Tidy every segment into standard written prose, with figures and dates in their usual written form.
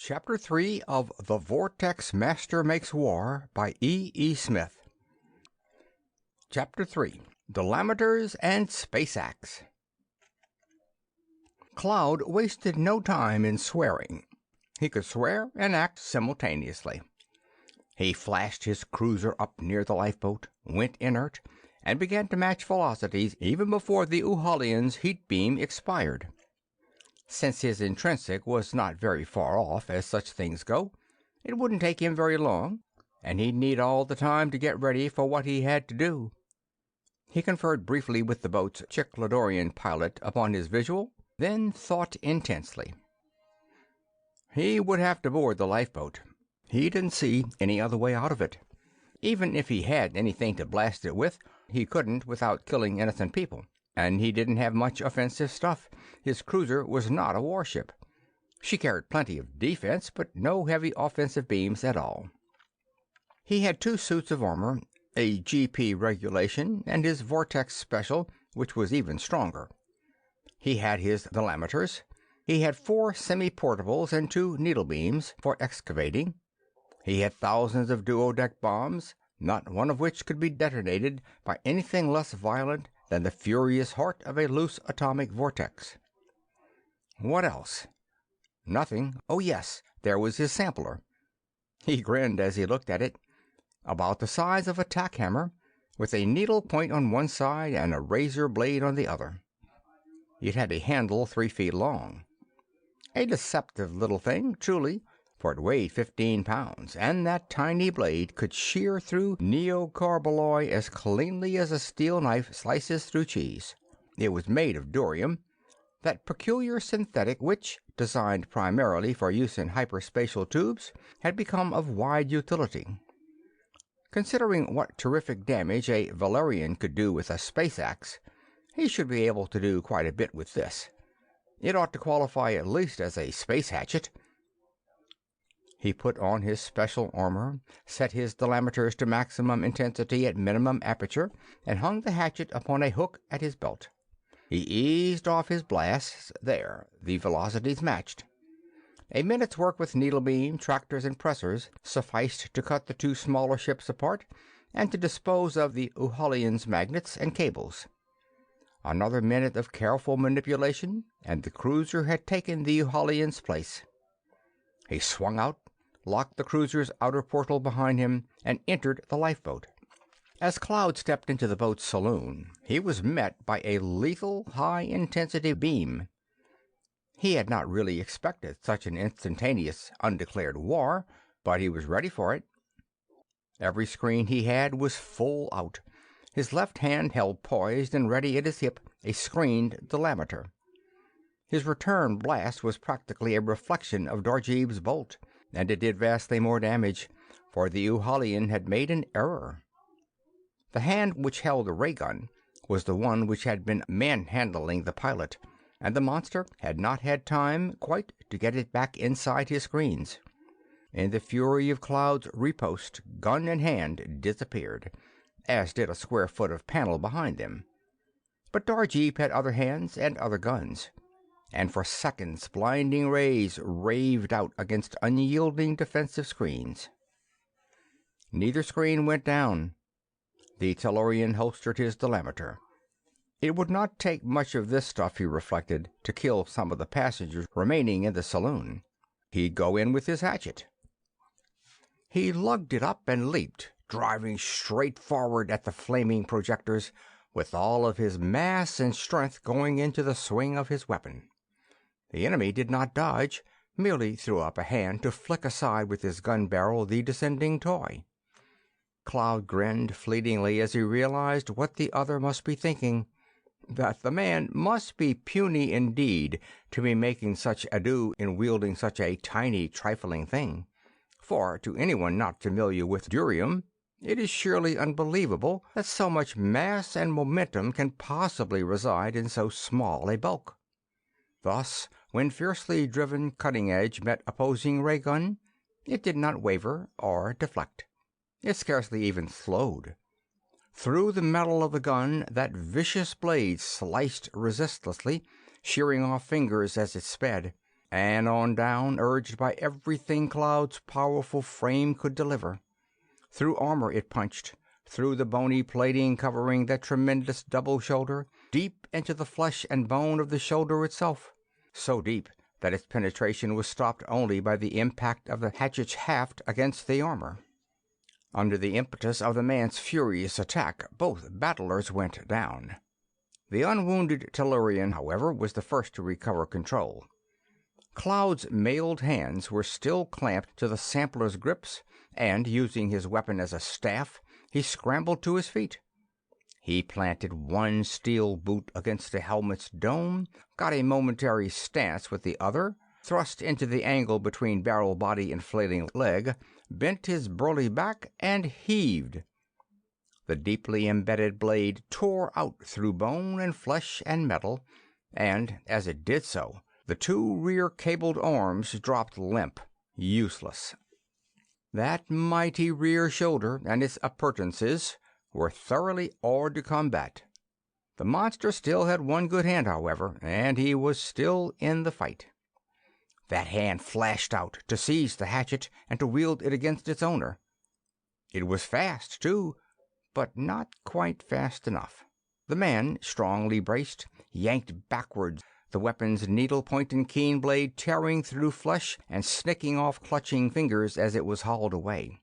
Chapter 3 of The Vortex Master Makes War by E. Smith. Chapter 3 Delameters and Space Axe. Cloud wasted no time in swearing. He could swear and act simultaneously. He flashed his cruiser up near the lifeboat, went inert, and began to match velocities even before the Uhalian's heat beam expired. Since his intrinsic was not very far off, as such things go, it wouldn't take him very long, and he'd need all the time to get ready for what he had to do. He conferred briefly with the boat's Chicladorian pilot upon his visual, then thought intensely. He would have to board the lifeboat. He didn't see any other way out of it. Even if he had anything to blast it with, he couldn't without killing innocent people. And he didn't have much offensive stuff. His cruiser was not a warship. She carried plenty of defense, but no heavy offensive beams at all. He had 2 suits of armor, a GP regulation and his Vortex special, which was even stronger. He had his delameters. He had 4 semi-portables and 2 needle beams for excavating. He had thousands of duodeck bombs, not one of which could be detonated by anything less violent than the furious heart of a loose atomic vortex. What else? Nothing. Oh yes, there was his sampler. He grinned as he looked at it. About the size of a tack hammer, with a needle point on one side and a razor blade on the other. It had a handle 3 feet long. A deceptive little thing, truly, for it weighed 15 pounds, and that tiny blade could shear through neocarballoy as cleanly as a steel knife slices through cheese. It was made of durium, that peculiar synthetic which, designed primarily for use in hyperspatial tubes, had become of wide utility. Considering what terrific damage a Valerian could do with a space axe, he should be able to do quite a bit with this. It ought to qualify at least as a space hatchet. He put on his special armor, set his delameters to maximum intensity at minimum aperture, and hung the hatchet upon a hook at his belt. He eased off his blasts. There, the velocities matched. A minute's work with needle beam, tractors, and pressers sufficed to cut the 2 smaller ships apart and to dispose of the Uhalian's magnets and cables. Another minute of careful manipulation, and the cruiser had taken the Uhalian's place. He swung out, locked the cruiser's outer portal behind him, and entered the lifeboat. As Cloud stepped into the boat's saloon, he was met by a lethal, high-intensity beam. He had not really expected such an instantaneous, undeclared war, but he was ready for it. Every screen he had was full out. His left hand held poised and ready at his hip a screened delameter. His return blast was practically a reflection of Darjeeb's bolt, and it did vastly more damage, for the Uhalian had made an error. The hand which held the ray gun was the one which had been manhandling the pilot, and the monster had not had time quite to get it back inside his screens. In the fury of Cloud's riposte, gun and hand disappeared, as did a square foot of panel behind them. But Darjeeb had other hands and other guns, and for seconds blinding rays raved out against unyielding defensive screens. Neither screen went down. The Tellurian holstered his delameter. It would not take much of this stuff, he reflected, to kill some of the passengers remaining in the saloon. He'd go in with his hatchet. He lugged it up and leaped, driving straight forward at the flaming projectors, with all of his mass and strength going into the swing of his weapon. The enemy did not dodge, merely threw up a hand to flick aside with his gun barrel the descending toy. Cloud grinned fleetingly as he realized what the other must be thinking, that the man must be puny indeed to be making such ado in wielding such a tiny, trifling thing. For to anyone not familiar with durium, it is surely unbelievable that so much mass and momentum can possibly reside in so small a bulk. Thus, when fiercely driven cutting edge met opposing ray gun, it did not waver or deflect. It scarcely even slowed. Through the metal of the gun that vicious blade sliced resistlessly, shearing off fingers as it sped, and on down, urged by everything Cloud's powerful frame could deliver. Through armor it punched, through the bony plating covering that tremendous double shoulder, deep into the flesh and bone of the shoulder itself, so deep that its penetration was stopped only by the impact of the hatchet's haft against the armor. Under the impetus of the man's furious attack, both battlers went down. The unwounded Tellurian, however, was the first to recover control. Cloud's mailed hands were still clamped to the sampler's grips, and, using his weapon as a staff, he scrambled to his feet. He planted one steel boot against the helmet's dome, got a momentary stance with the other, thrust into the angle between barrel body and flailing leg, bent his burly back, and heaved. The deeply embedded blade tore out through bone and flesh and metal, and, as it did so, the two rear cabled arms dropped limp, useless. That mighty rear shoulder and its appurtenances were thoroughly hors de combat. The monster still had one good hand, however, and he was still in the fight. That hand flashed out to seize the hatchet and to wield it against its owner. It was fast, too, but not quite fast enough. The man, strongly braced, yanked backwards, the weapon's needle point and keen blade tearing through flesh and snicking off clutching fingers as it was hauled away.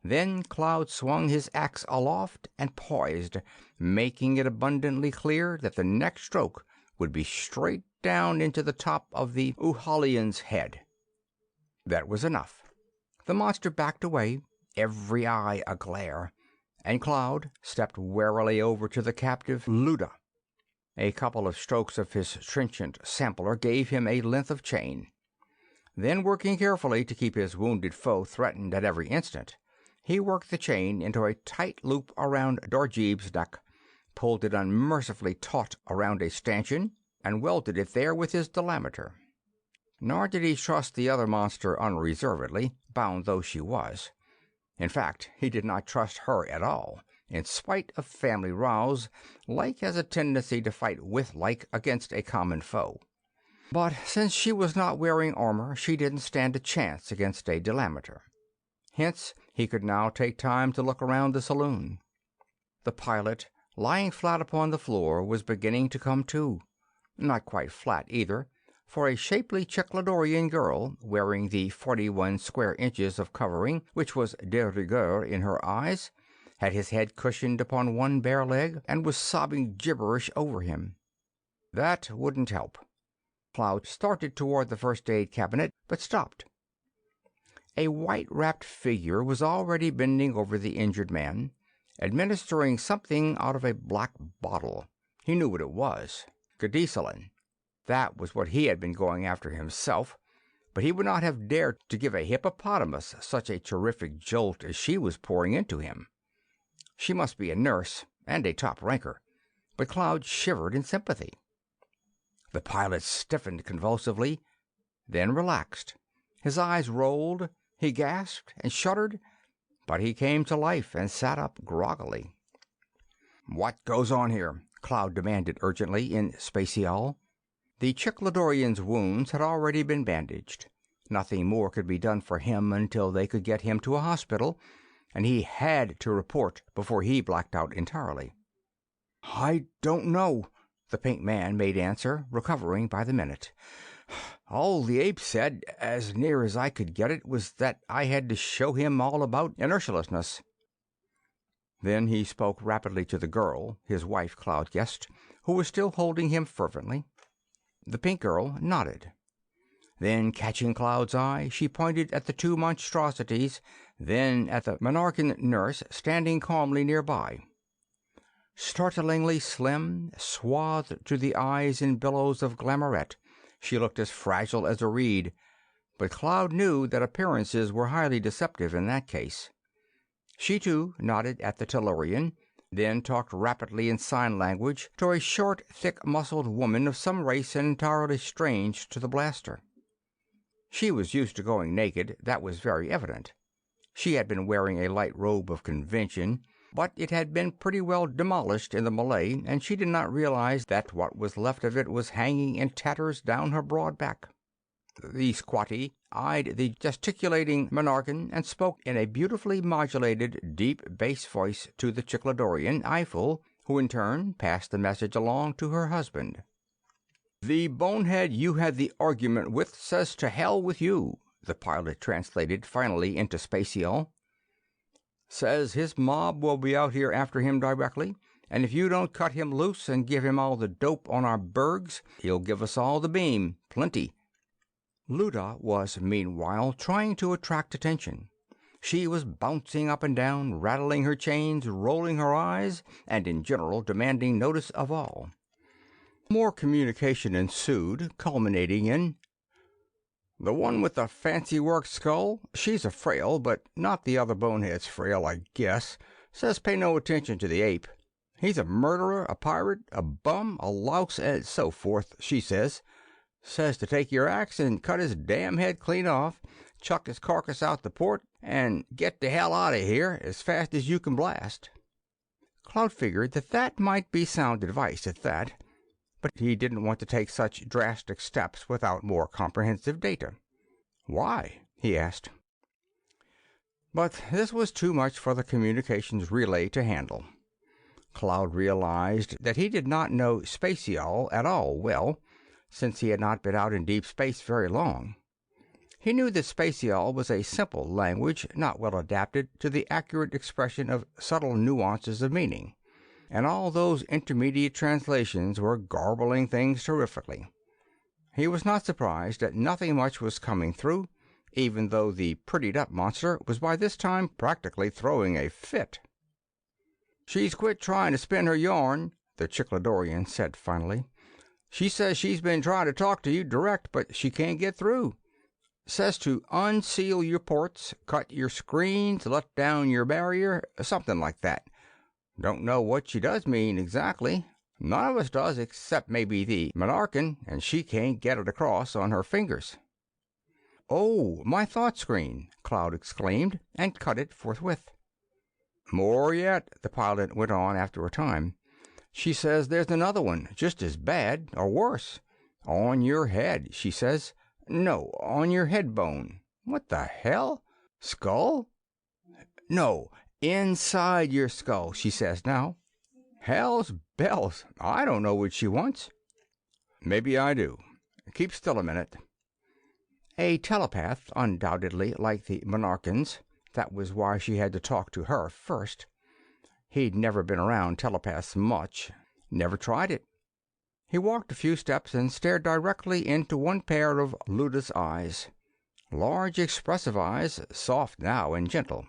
Then Cloud swung his axe aloft and poised, making it abundantly clear that the next stroke would be straight down into the top of the Uhalian's head. That was enough. The monster backed away, every eye aglare, and Cloud stepped warily over to the captive Luda. A couple of strokes of his trenchant sampler gave him a length of chain. Then, working carefully to keep his wounded foe threatened at every instant, he worked the chain into a tight loop around Dorjeeb's neck, pulled it unmercifully taut around a stanchion, and welded it there with his delameter. Nor did he trust the other monster unreservedly, bound though she was. In fact, he did not trust her at all. In spite of family rows, like has a tendency to fight with like against a common foe. But since she was not wearing armor, she didn't stand a chance against a delameter. Hence, he could now take time to look around the saloon. The pilot, lying flat upon the floor, was beginning to come to. Not quite flat, either, for a shapely Chicladorian girl, wearing the 41 square inches of covering which was de rigueur in her eyes, had his head cushioned upon one bare leg, and was sobbing gibberish over him. That wouldn't help. Cloud started toward the first aid cabinet, but stopped. A white-wrapped figure was already bending over the injured man, administering something out of a black bottle. He knew what it was. Gadicillin. That was what he had been going after himself, but he would not have dared to give a hippopotamus such a terrific jolt as she was pouring into him. She must be a nurse, and a top ranker, but Cloud shivered in sympathy. The pilot stiffened convulsively, then relaxed. His eyes rolled, he gasped and shuddered, but he came to life and sat up groggily. "What goes on here?" Cloud demanded urgently in Spatial. The Chicladorian's wounds had already been bandaged. Nothing more could be done for him until they could get him to a hospital, and he had to report before he blacked out entirely. "I don't know," the pink man made answer, recovering by the minute. "All the ape said, as near as I could get it, was that I had to show him all about inertialessness." Then he spoke rapidly to the girl, his wife, Cloud guessed, who was still holding him fervently. The pink girl nodded. Then, catching Cloud's eye, she pointed at the two monstrosities, then at the Monarchan nurse standing calmly nearby. Startlingly slim, swathed to the eyes in billows of glamourette, she looked as fragile as a reed, but Cloud knew that appearances were highly deceptive in that case. She, too, nodded at the Tellurian, then talked rapidly in sign language to a short, thick-muscled woman of some race entirely strange to the blaster. She was used to going naked, that was very evident. She had been wearing a light robe of convention, but it had been pretty well demolished in the melee, and she did not realize that what was left of it was hanging in tatters down her broad back. The squatty eyed the gesticulating monarchan and spoke in a beautifully modulated, deep bass voice to the Chicladorian, Eiffel, who in turn passed the message along to her husband. "The bonehead you had the argument with says to hell with you," the pilot translated finally into Spatial. "Says his mob will be out here after him directly, and if you don't cut him loose and give him all the dope on our bergs, he'll give us all the beam. Plenty." Luda was meanwhile trying to attract attention. She was bouncing up and down, rattling her chains, rolling her eyes, and in general demanding notice of all. More communication ensued, culminating in, "The one with the fancy work skull, she's a frail, but not the other bonehead's frail, I guess. Says pay no attention to the ape. He's a murderer, a pirate, a bum, a louse, and so forth, she says. Says to take your axe and cut his damn head clean off, chuck his carcass out the port, and get the hell out of here as fast as you can blast." Cloud figured that might be sound advice at that, but he didn't want to take such drastic steps without more comprehensive data. "Why?" he asked. But this was too much for the communications relay to handle. Cloud realized that he did not know Spatial at all well, since he had not been out in deep space very long. He knew that Spatial was a simple language not well adapted to the accurate expression of subtle nuances of meaning, and all those intermediate translations were garbling things terrifically. He was not surprised that nothing much was coming through, even though the prettied-up monster was by this time practically throwing a fit. "She's quit trying to spin her yarn," the Chicladorian said finally. "She says she's been trying to talk to you direct, but she can't get through. Says to unseal your ports, cut your screens, let down your barrier, something like that. Don't know what she does mean exactly. None of us does, except maybe the monarchan, and she can't get it across on her fingers." "Oh, my thought screen!" Cloud exclaimed, and cut it forthwith. "More yet," the pilot went on after a time. "She says there's another one, just as bad, or worse. On your head, she says. No, on your head bone. What the hell? Skull? No, inside your skull, she says now. Hell's bells, I don't know what she wants." "Maybe I do. Keep still a minute." A telepath, undoubtedly, like the monarchans. That was why she had to talk to her first. He'd never been around telepaths much. Never tried it. He walked a few steps and stared directly into one pair of Luda's eyes. Large, expressive eyes, soft now and gentle.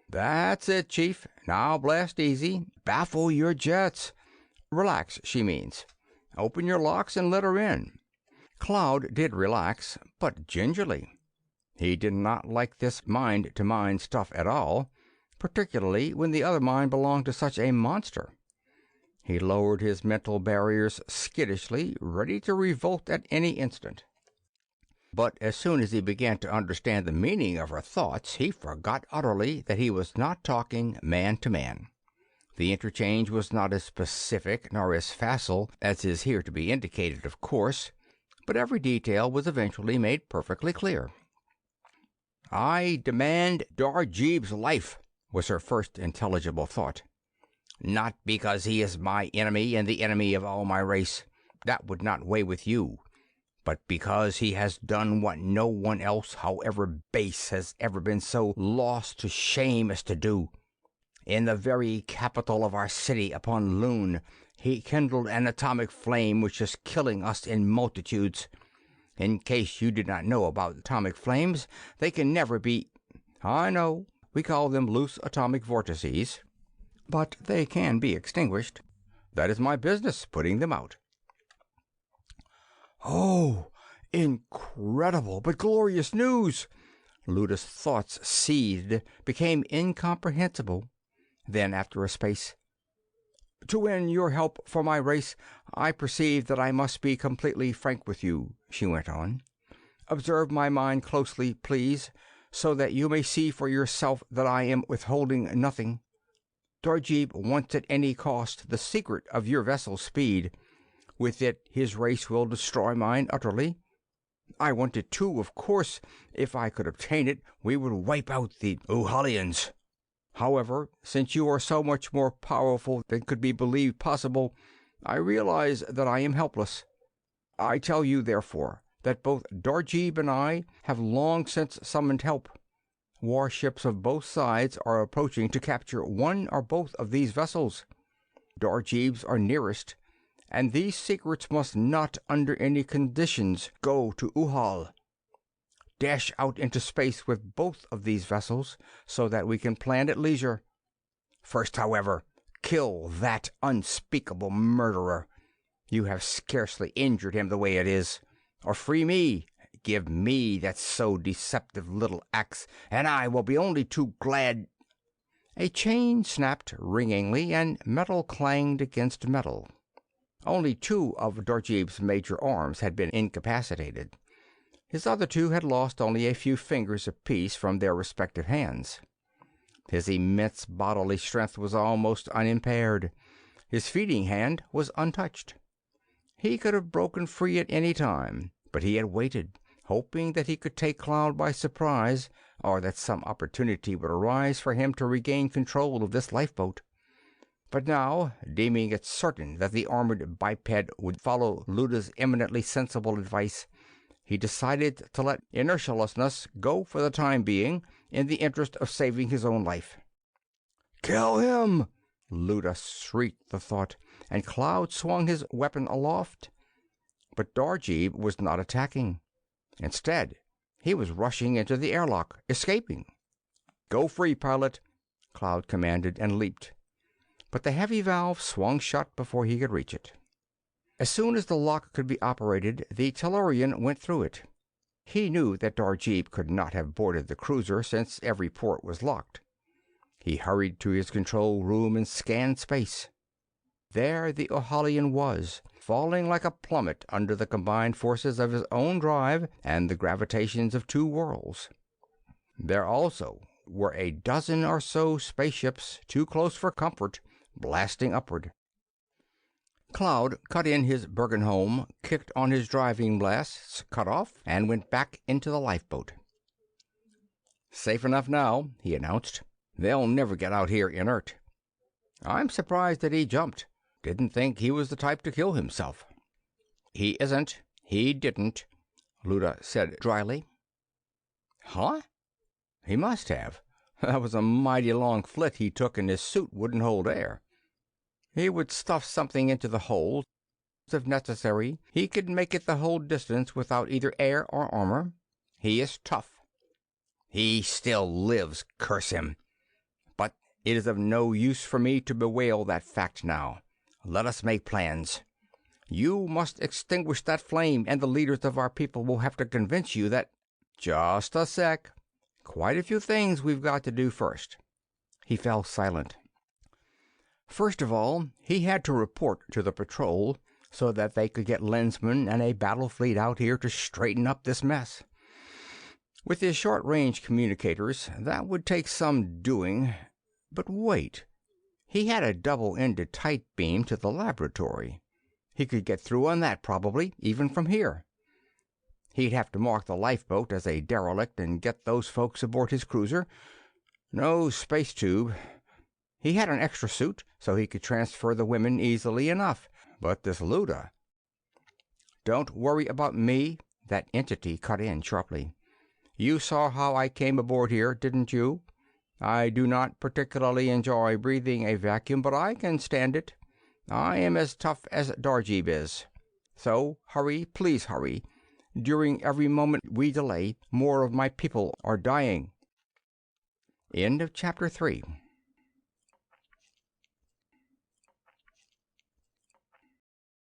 "That's it, Chief. Now blast easy. Baffle your jets. Relax, she means. Open your locks and let her in." Cloud did relax, but gingerly. He did not like this mind-to-mind stuff at all, particularly when the other mind belonged to such a monster. He lowered his mental barriers skittishly, ready to revolt at any instant. But as soon as he began to understand the meaning of her thoughts, he forgot utterly that he was not talking man to man. The interchange was not as specific nor as facile as is here to be indicated, of course, but every detail was eventually made perfectly clear. "I demand Darjeeb's life," was her first intelligible thought. "Not because he is my enemy and the enemy of all my race. That would not weigh with you. But because he has done what no one else, however base, has ever been so lost to shame as to do. In the very capital of our city upon Lune, he kindled an atomic flame which is killing us in multitudes. In case you did not know about atomic flames, they can never be... I know, we call them loose atomic vortices, but they can be extinguished. That is my business, putting them out." "Oh, incredible but glorious news!" Luda's thoughts seethed, became incomprehensible. Then, after a space, "To win your help for my race, I perceive that I must be completely frank with you," she went on. "Observe my mind closely, please, so that you may see for yourself that I am withholding nothing. Darjeeb wants at any cost the secret of your vessel's speed. With it his race will destroy mine utterly. I want it too, of course. If I could obtain it, we would wipe out the Ohalians. However, since you are so much more powerful than could be believed possible, I realize that I am helpless. I tell you, therefore, that both Darjeeb and I have long since summoned help. Warships of both sides are approaching to capture one or both of these vessels. Darjeeb's are nearest, and these secrets must not under any conditions go to Uhal. Dash out into space with both of these vessels so that we can plan at leisure. First, however, kill that unspeakable murderer. You have scarcely injured him the way it is. Or free me. Give me that so deceptive little axe, and I will be only too glad. A chain snapped ringingly, and metal clanged against metal. Only two of Darjeeb's major arms had been incapacitated. His other two had lost only a few fingers apiece from their respective hands. His immense bodily strength was almost unimpaired. His feeding hand was untouched. He could have broken free at any time, but he had waited, hoping that he could take Cloud by surprise, or that some opportunity would arise for him to regain control of this lifeboat. But now, deeming it certain that the armored biped would follow Luda's eminently sensible advice, he decided to let inertialessness go for the time being, in the interest of saving his own life. "Kill him!" Luda shrieked the thought, and Cloud swung his weapon aloft. But Darjeeb was not attacking. Instead, he was rushing into the airlock, escaping. "Go free, pilot," Cloud commanded, and leaped. But the heavy valve swung shut before he could reach it. As soon as the lock could be operated, the Tellurian went through it. He knew that Darjeeb could not have boarded the cruiser, since every port was locked. He hurried to his control room and scanned space. There the Ohalian was, falling like a plummet under the combined forces of his own drive and the gravitations of two worlds. There also were a dozen or so spaceships, too close for comfort, blasting upward. Cloud cut in his Bergenholm, kicked on his driving blasts, cut off, and went back into the lifeboat. "Safe enough now," he announced. "They'll never get out here inert. I'm surprised that he jumped. Didn't think he was the type to kill himself." "He isn't. He didn't," Luda said dryly. "Huh? He must have. That was a mighty long flit he took, and his suit wouldn't hold air. He would stuff something into the hole. If necessary, he could make it the whole distance without either air or armor. He is tough. He still lives, curse him. But it is of no use for me to bewail that fact now. Let us make plans. You must extinguish that flame, and the leaders of our people will have to convince you that—" "Just a sec. Quite a few things we've got to do first." He fell silent. First of all, he had to report to the patrol, so that they could get Lensman and a battle fleet out here to straighten up this mess. With his short-range communicators, that would take some doing. But wait. He had a double-ended tight beam to the laboratory. He could get through on that, probably, even from here. He'd have to mark the lifeboat as a derelict and get those folks aboard his cruiser. No space tube. He had an extra suit, so he could transfer the women easily enough. But this Luda— "Don't worry about me," that entity cut in sharply. "You saw how I came aboard here, didn't you? I do not particularly enjoy breathing a vacuum, but I can stand it. I am as tough as Darjeeb is. So hurry, please hurry. During every moment we delay, more of my people are dying." End of Chapter 3.